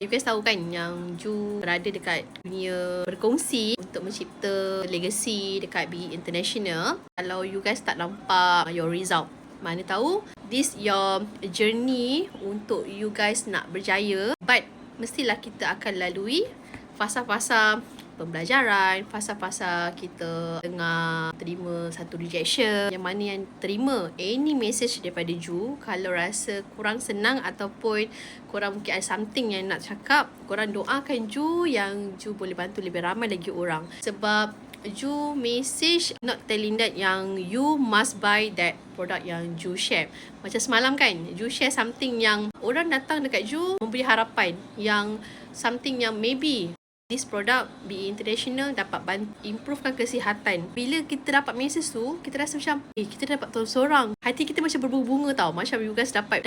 You guys tahu kan yang Ju berada dekat dunia berkongsi untuk mencipta legacy dekat BE International. Kalau you guys tak nampak your result, mana tahu this your journey untuk you guys nak berjaya. But mestilah kita akan lalui fasa-fasa pembelajaran, fasa-fasa kita tengah terima satu rejection, yang mana yang terima any message daripada Ju, kalau rasa kurang senang ataupun korang mungkin ada something yang nak cakap, korang doakan Ju yang Ju boleh bantu lebih ramai lagi orang. Sebab Ju message not telling that yang you must buy that product yang Ju share. Macam semalam kan, Ju share something yang orang datang dekat Ju memberi harapan yang something yang maybe this product BE International dapat improvekan kesihatan. Bila kita dapat message tu, kita rasa macam kita dapat tolong seorang. Hati kita macam berbunga-bunga tau. Macam you guys dapat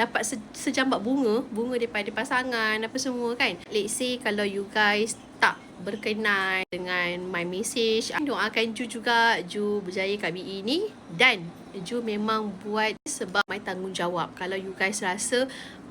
sejambak bunga daripada pasangan apa semua kan. Let's say kalau you guys tak berkenan dengan my message, doakan Ju juga Ju berjaya kat BE ni, dan Ju memang buat sebab my tanggungjawab. Kalau you guys rasa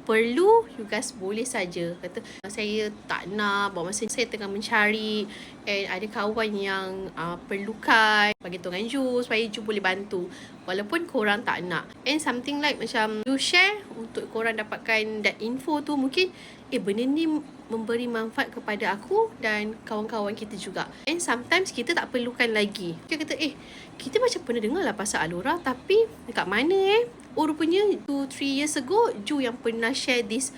perlu, you guys boleh saja kata saya tak nak, bawa masa saya tengah mencari and ada kawan yang perlukan, bagi tahu dengan Ju supaya Ju boleh bantu walaupun korang tak nak. And something like macam Ju share untuk korang dapatkan that info tu, mungkin benda ni memberi manfaat kepada aku dan kawan-kawan kita juga. And sometimes kita tak perlukan lagi. Kita kata kita macam pernah dengar lah pasal Alora, tapi dekat mana oh rupanya 2-3 years ago Ju yang pernah share this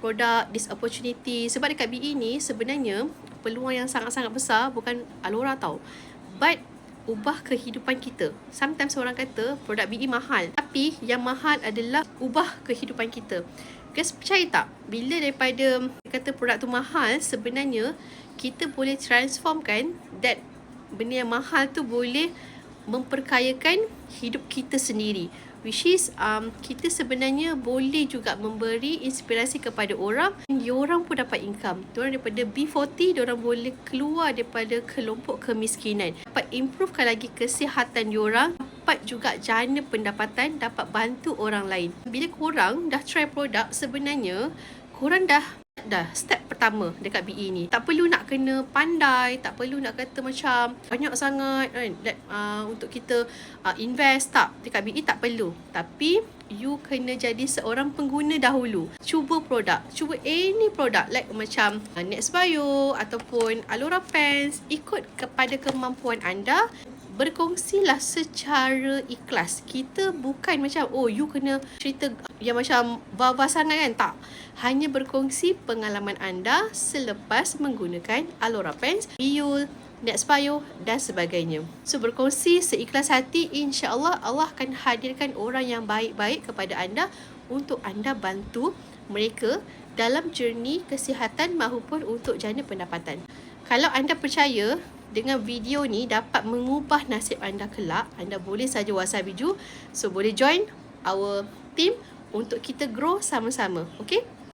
product, this opportunity. Sebab dekat BE ni sebenarnya peluang yang sangat-sangat besar bukan Alora tau, but ubah kehidupan kita. Sometimes orang kata produk BE mahal, tapi yang mahal adalah ubah kehidupan kita. Guys percaya tak, bila daripada kata produk tu mahal, sebenarnya kita boleh transformkan that benda yang mahal tu boleh memperkayakan hidup kita sendiri, which is kita sebenarnya boleh juga memberi inspirasi kepada orang, dan diorang pun dapat income. Diorang daripada B40, diorang boleh keluar daripada kelompok kemiskinan, dapat improvekan lagi kesihatan diorang, dapat juga jana pendapatan, dapat bantu orang lain. Bila korang dah try produk, sebenarnya korang dah step pertama dekat BE ni. Tak perlu nak kena pandai, tak perlu nak kata macam banyak sangat kan, untuk kita invest. Tak, dekat BE tak perlu. Tapi you kena jadi seorang pengguna dahulu. Cuba produk, cuba any produk like macam Nextbio ataupun Alora Pens, ikut kepada kemampuan anda. Berkongsilah secara ikhlas. Kita bukan macam you kena cerita yang macam bawah sangat kan. Tak, hanya berkongsi pengalaman anda selepas menggunakan Alora Pens, Biul, Nextbio dan sebagainya. So berkongsi seikhlas hati, insya-Allah Allah akan hadirkan orang yang baik-baik kepada anda untuk anda bantu mereka dalam journey kesihatan maupun untuk jana pendapatan. Kalau anda percaya dengan video ni dapat mengubah nasib anda kelak, anda boleh saja WhatsApp Ju. So boleh join our team untuk kita grow sama-sama. Okay?